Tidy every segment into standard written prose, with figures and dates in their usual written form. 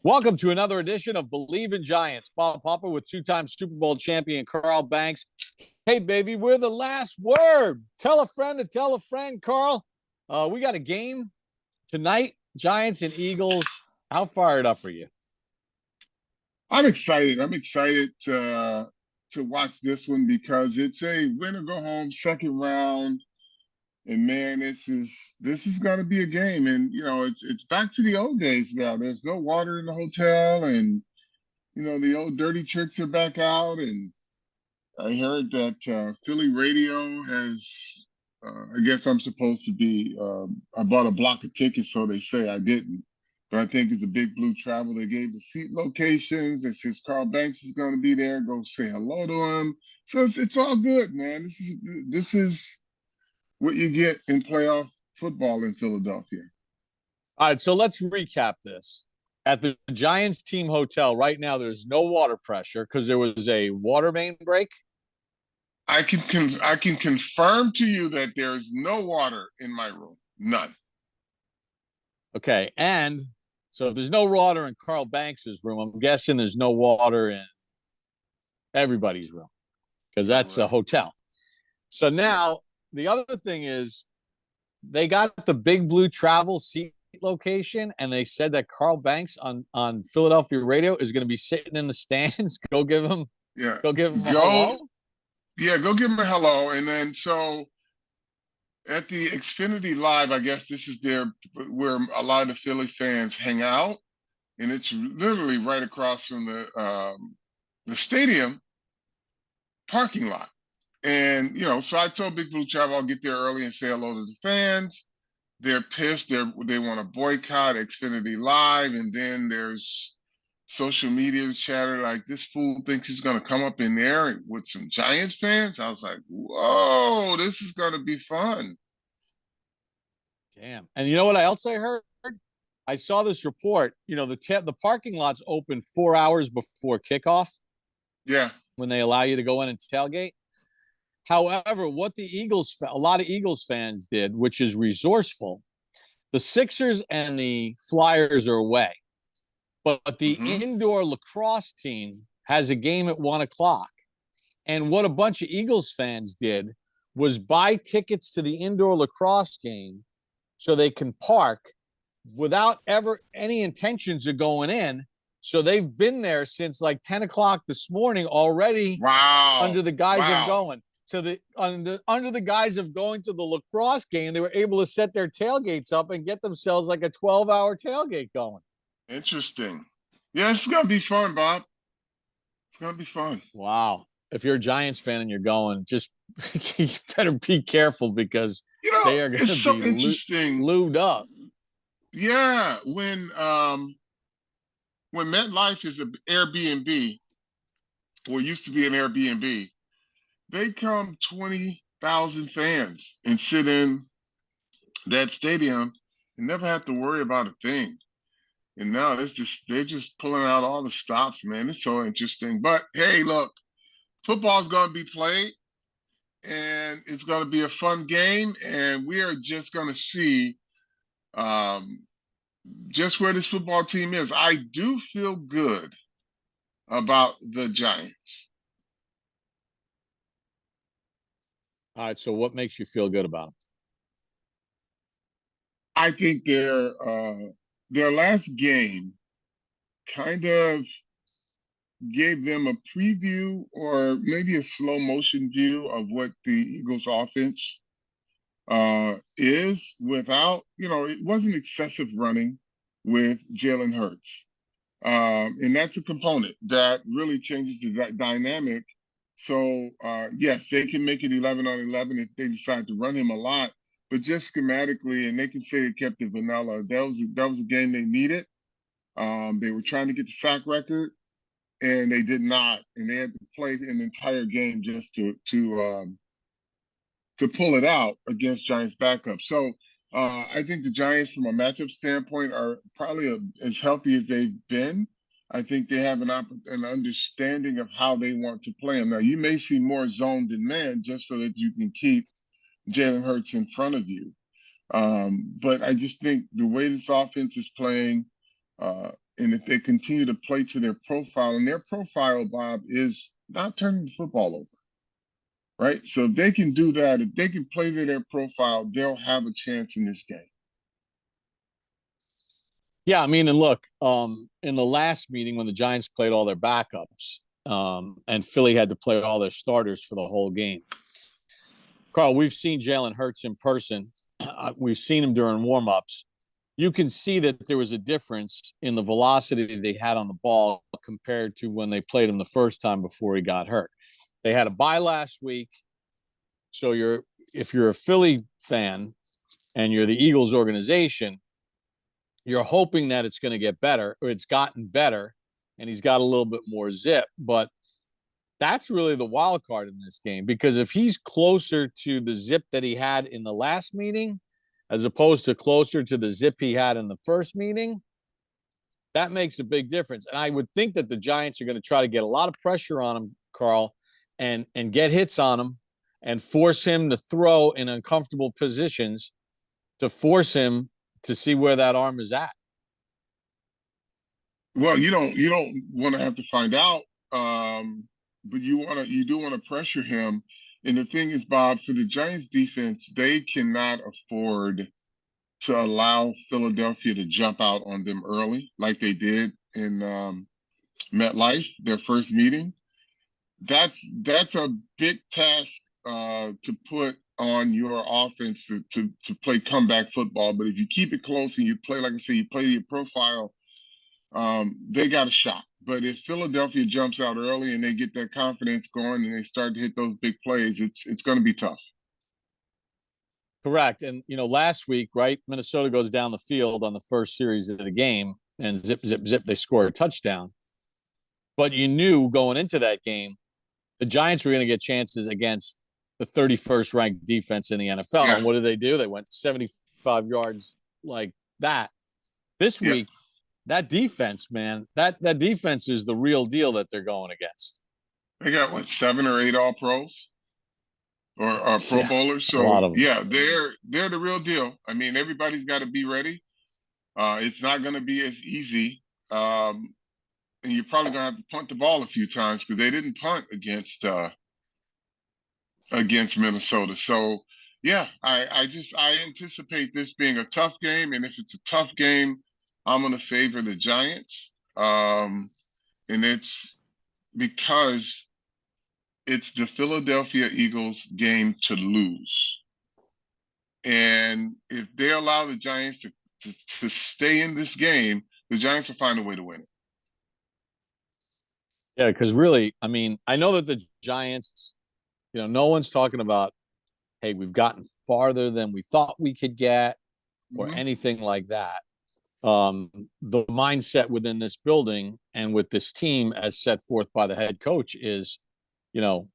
Welcome to another edition of Believe in Giants. Bob Popper with two-time Super Bowl champion Carl Banks. Hey, baby, we're the last word. Tell a friend to tell a friend, Carl. We got a game tonight, Giants and Eagles. How fired up are you? I'm excited. I'm excited to watch this one because it's a win or go home second round. And man, this is going to be a game. And it's back to the old days now. There's no water in the hotel, and the old dirty tricks are back out. And I heard that Philly radio has. I guess I'm supposed to be. I bought a block of tickets, so they say I didn't. But I think it's a big blue travel. They gave the seat locations. It says Carl Banks is going to be there. Go say hello to him. So it's all good, man. This is what you get in playoff football in Philadelphia. All right, so let's recap this. At the Giants team hotel right now, there's no water pressure because there was a water main break. I can confirm to you that there is no water in my room. None. Okay, and so if there's no water in Carl Banks's room, I'm guessing there's no water in everybody's room because that's a hotel. So now the other thing is they got the big blue travel seat location, and they said that Carl Banks on Philadelphia radio is going to be sitting in the stands. Go give him a hello. Yeah, go give him a hello. And then so at the Xfinity Live, I guess this is where a lot of the Philly fans hang out, and it's literally right across from the stadium parking lot. And so I told Big Blue Travel I'll get there early and say hello to the fans. They're pissed. They want to boycott Xfinity Live, and then there's social media chatter like this fool thinks he's going to come up in there with some Giants fans. I was like, whoa, this is going to be fun. Damn. And you know what else I heard? I saw this report. The parking lot's open 4 hours before kickoff. Yeah. When they allow you to go in and tailgate. However, what a lot of Eagles fans did, which is resourceful, the Sixers and the Flyers are away. But the indoor lacrosse team has a game at 1:00. And what a bunch of Eagles fans did was buy tickets to the indoor lacrosse game so they can park without ever any intentions of going in. So they've been there since like 10 o'clock this morning already. Wow. Under the guise of going. So under the guise of going to the lacrosse game, they were able to set their tailgates up and get themselves like a 12-hour tailgate going. Interesting. Yeah, it's going to be fun, Bob. It's going to be fun. Wow. If you're a Giants fan and you're going, just you better be careful because they are going to be interesting. Lubed up. Yeah, when MetLife is an Airbnb, or used to be an Airbnb, they come 20,000 fans and sit in that stadium and never have to worry about a thing. And now they're just pulling out all the stops, man. It's so interesting. But hey, look, football's going to be played, and it's going to be a fun game, and we are just going to see just where this football team is. I do feel good about the Giants. All right, so what makes you feel good about them? I think their last game kind of gave them a preview or maybe a slow motion view of what the Eagles offense is without, it wasn't excessive running with Jalen Hurts. And that's a component that really changes the dynamic. So, yes, they can make it 11 on 11 if they decide to run him a lot, but just schematically, and they can say it kept it vanilla. That was a game they needed. They were trying to get the sack record, and they did not. And they had to play an entire game just to pull it out against Giants backup. So I think the Giants, from a matchup standpoint, are probably as healthy as they've been. I think they have an understanding of how they want to play them. Now, you may see more zone than man just so that you can keep Jalen Hurts in front of you. But I just think the way this offense is playing, and if they continue to play to their profile, and their profile, Bob, is not turning the football over, right? So if they can do that, if they can play to their profile, they'll have a chance in this game. Yeah, I mean, and look, in the last meeting when the Giants played all their backups, and Philly had to play all their starters for the whole game. Carl, we've seen Jalen Hurts in person. We've seen him during warmups. You can see that there was a difference in the velocity they had on the ball compared to when they played him the first time before he got hurt. They had a bye last week. So if you're a Philly fan and you're the Eagles organization, you're hoping that it's going to get better, or it's gotten better, and he's got a little bit more zip. But that's really the wild card in this game, because if he's closer to the zip that he had in the last meeting, as opposed to closer to the zip he had in the first meeting, that makes a big difference. And I would think that the Giants are going to try to get a lot of pressure on him, Carl, and get hits on him and force him to throw in uncomfortable positions to force him to see where that arm is at. Well, you don't want to have to find out, but you do want to pressure him. And the thing is, Bob, for the Giants defense, they cannot afford to allow Philadelphia to jump out on them early, like they did in MetLife, their first meeting. That's a big task to put on your offense to play comeback football. But if you keep it close and you play, like I say, you play your profile, they got a shot. But if Philadelphia jumps out early and they get that confidence going and they start to hit those big plays, it's going to be tough. Correct. And, last week, right, Minnesota goes down the field on the first series of the game and zip, zip, zip, they score a touchdown. But you knew going into that game, the Giants were going to get chances against the 31st ranked defense in the NFL. Yeah. And what did they do? They went 75 yards like that. This week, that defense, man, that defense is the real deal that they're going against. They got, what, 7 or 8 all pros or pro bowlers. A lot So of them. yeah, they're the real deal. I mean, everybody's got to be ready. It's not going to be as easy. And you're probably going to have to punt the ball a few times because they didn't punt against Minnesota. So yeah, I anticipate this being a tough game. And if it's a tough game, I'm going to favor the Giants. And it's because it's the Philadelphia Eagles game to lose. And if they allow the Giants to stay in this game, the Giants will find a way to win it. Yeah, because really, I mean, I know that the Giants, no one's talking about, hey, we've gotten farther than we thought we could get or anything like that. The mindset within this building and with this team as set forth by the head coach is, no,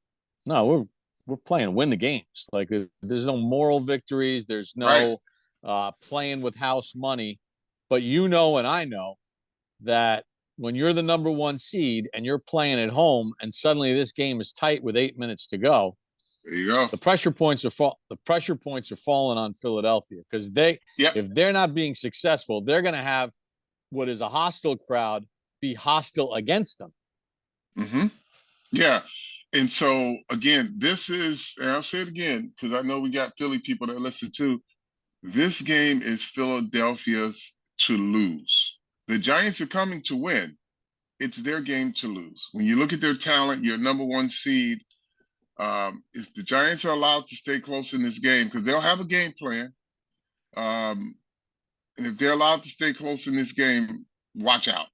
we're playing to win the games. Like there's no moral victories. There's no playing with house money. But and I know that when you're the number one seed and you're playing at home and suddenly this game is tight with 8 minutes to go, there you go. The pressure points are falling on Philadelphia because if they're not being successful, they're going to have what is a hostile crowd be hostile against them. Mm-hmm. Yeah. And so, again, and I'll say it again, because I know we got Philly people that listen too. This game is Philadelphia's to lose. The Giants are coming to win. It's their game to lose. When you look at their talent, your number one seed, if the Giants are allowed to stay close in this game, because they'll have a game plan, and if they're allowed to stay close in this game, watch out.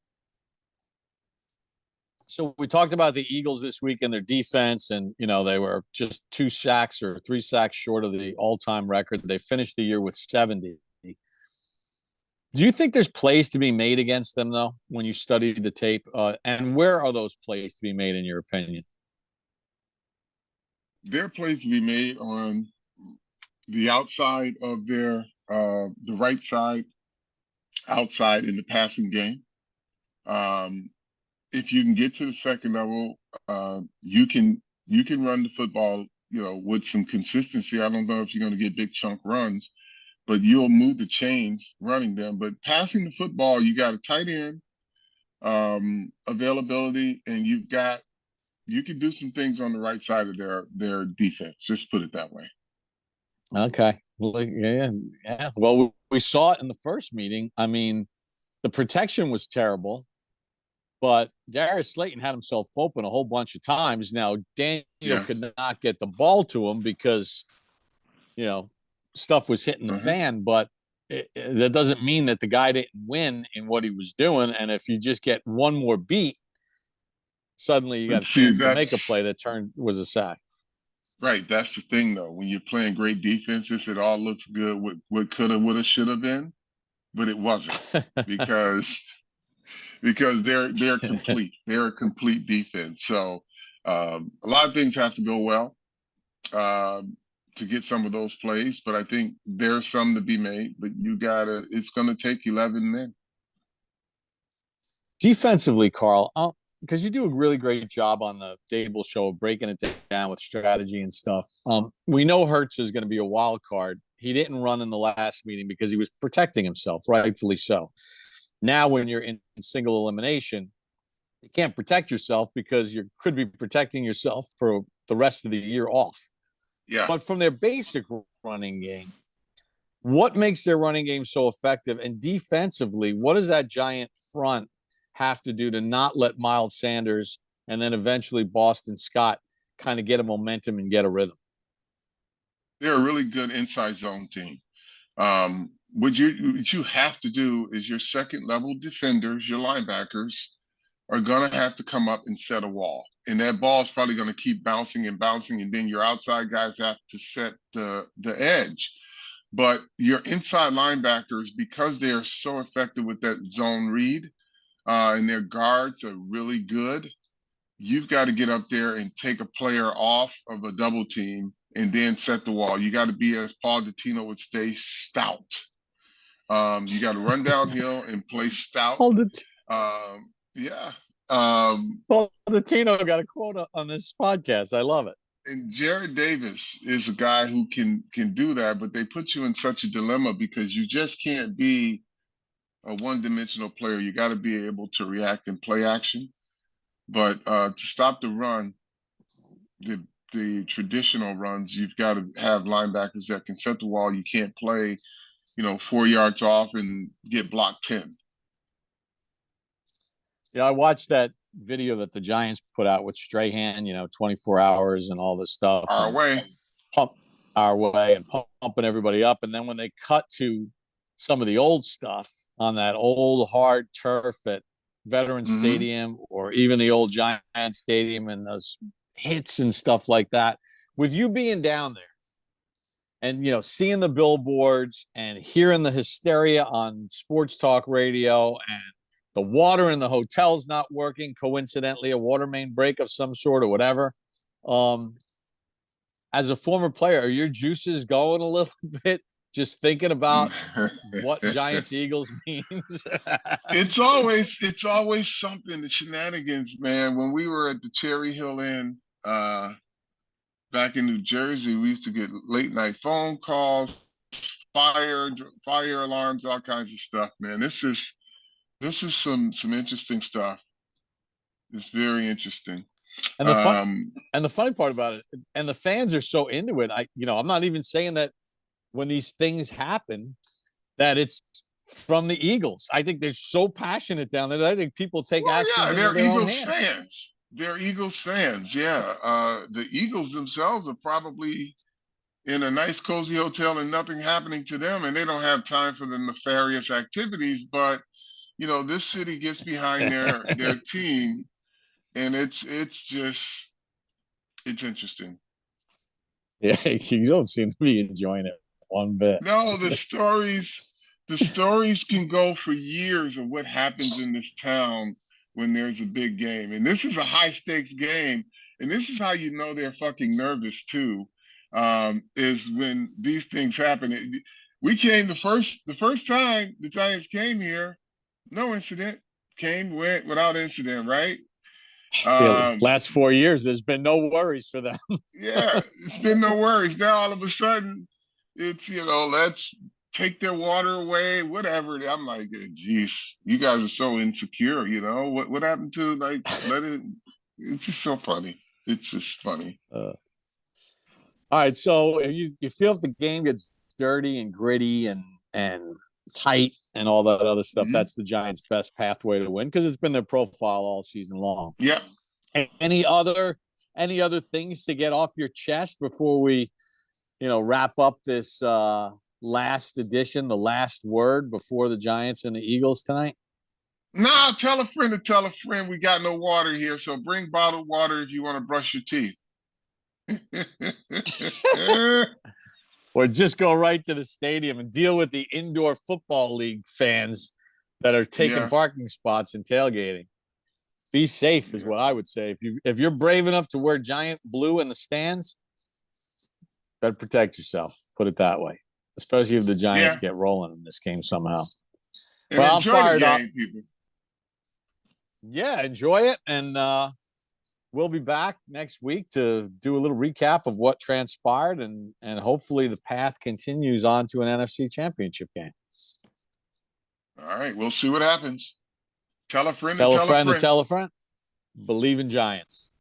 So we talked about the Eagles this week and their defense, and they were just 2 sacks or 3 sacks short of the all-time record. They finished the year with 70. Do you think there's plays to be made against them, though, when you study the tape? And where are those plays to be made, in your opinion? There are plays to be made on the outside of the right side, outside in the passing game. If you can get to the second level, you can run the football, with some consistency. I don't know if you're going to get big chunk runs, but you'll move the chains running them. But passing the football, you got a tight end, availability, and you can do some things on the right side of their defense. Just put it that way. Okay. Well, yeah. Well, we saw it in the first meeting. I mean, the protection was terrible, but Darius Slayton had himself open a whole bunch of times. Now, Daniel Yeah. could not get the ball to him because, you know, stuff was hitting the Uh-huh. fan, but that doesn't mean that the guy didn't win in what he was doing. And if you just get one more beat, suddenly you got But a see, chance to make a play that's that was a sack. right. That's the thing, though. When you're playing great defenses, it all looks good. What coulda, woulda, shoulda been, but it wasn't because they're complete. They're a complete defense. So a lot of things have to go well to get some of those plays. But I think there's some to be made. But you gotta. It's gonna take 11 men. Defensively, Carl, because you do a really great job on the Dable show of breaking it down with strategy and stuff. We know Hurts is going to be a wild card. He didn't run in the last meeting because he was protecting himself, rightfully so. Now, when you're in single elimination, you can't protect yourself because you could be protecting yourself for the rest of the year off. Yeah. But from their basic running game, what makes their running game so effective? And defensively, what does that giant front have to do to not let Miles Sanders and then eventually Boston Scott kind of get a momentum and get a rhythm? They're a really good inside zone team. What you have to do is your second level defenders, your linebackers, are gonna have to come up and set a wall. And that ball is probably gonna keep bouncing and bouncing, and then your outside guys have to set the edge. But your inside linebackers, because they are so effective with that zone read, and their guards are really good, you've got to get up there and take a player off of a double team and then set the wall. You got to be, as Paul Dottino would say, stout. You got to run downhill and play stout. Yeah. Paul Dottino got a quote on this podcast. I love it. And Jared Davis is a guy who can do that, but they put you in such a dilemma because you just can't be a one-dimensional player. You got to be able to react and play action. But to stop the run, the traditional runs, you've got to have linebackers that can set the wall. You can't play, 4 yards off and get blocked 10. Yeah, I watched that video that the Giants put out with Strahan, 24 hours and all this stuff, Our and way. pump our way and pumping everybody up. And then when they cut to some of the old stuff on that old hard turf at Veterans Mm-hmm. Stadium or even the old Giant Stadium and those hits and stuff like that, with you being down there and seeing the billboards and hearing the hysteria on sports talk radio and the water in the hotel's not working, coincidentally a water main break of some sort or whatever, as a former player, are your juices going a little bit just thinking about what Giants Eagles means? it's always something, the shenanigans, man. When we were at the Cherry Hill Inn back in New Jersey, we used to get late night phone calls, fire alarms, all kinds of stuff, man. This is some interesting stuff. It's very interesting. and the fun Um, and the funny part about it, and the fans are so into it. I'm not even saying that when these things happen that it's from the Eagles. I think they're so passionate down there. I think people take well, actions yeah, into they're their own Eagles hands. fans. They're Eagles fans. Yeah. The Eagles themselves are probably in a nice, cozy hotel and nothing happening to them, and they don't have time for the nefarious activities. But this city gets behind their team, and it's interesting. Yeah, you don't seem to be enjoying it one bit. No, the stories can go for years of what happens in this town when there's a big game. And this is a high stakes game. And this is how you know they're fucking nervous too. Is when these things happen. We came the first time the Giants came here, no incident. Came, went without incident, right? The Um, last 4 years, there's been no worries for them. yeah, it's been no worries. Now all of a sudden, it's let's take their water away, whatever. I'm like, geez, you guys are so insecure. What happened to like let it? It's just so funny. It's just funny. All right, so if you feel if the game gets dirty and gritty and tight and all that other stuff, Hmm. that's the Giants' best pathway to win because it's been their profile all season long. Yep. Any other things to get off your chest before we wrap up this last edition, the last word before the Giants and the Eagles tonight? Nah, tell a friend to tell a friend we got no water here, so bring bottled water if you want to brush your teeth. Or just go right to the stadium and deal with the indoor football league fans that are taking Yeah. parking spots and tailgating. Be safe is Yeah. what I would say. If you're brave enough to wear giant blue in the stands, better protect yourself. Put it that way. Especially if the Giants Yeah. get rolling in this game somehow. And Well, I'm enjoy the fired up. game, people. Yeah, enjoy it. And we'll be back next week to do a little recap of what transpired and hopefully the path continues on to an NFC championship game. All right, we'll see what happens. Tell a friend to Tell a tell a friend to friend. tell a friend. Believe in Giants.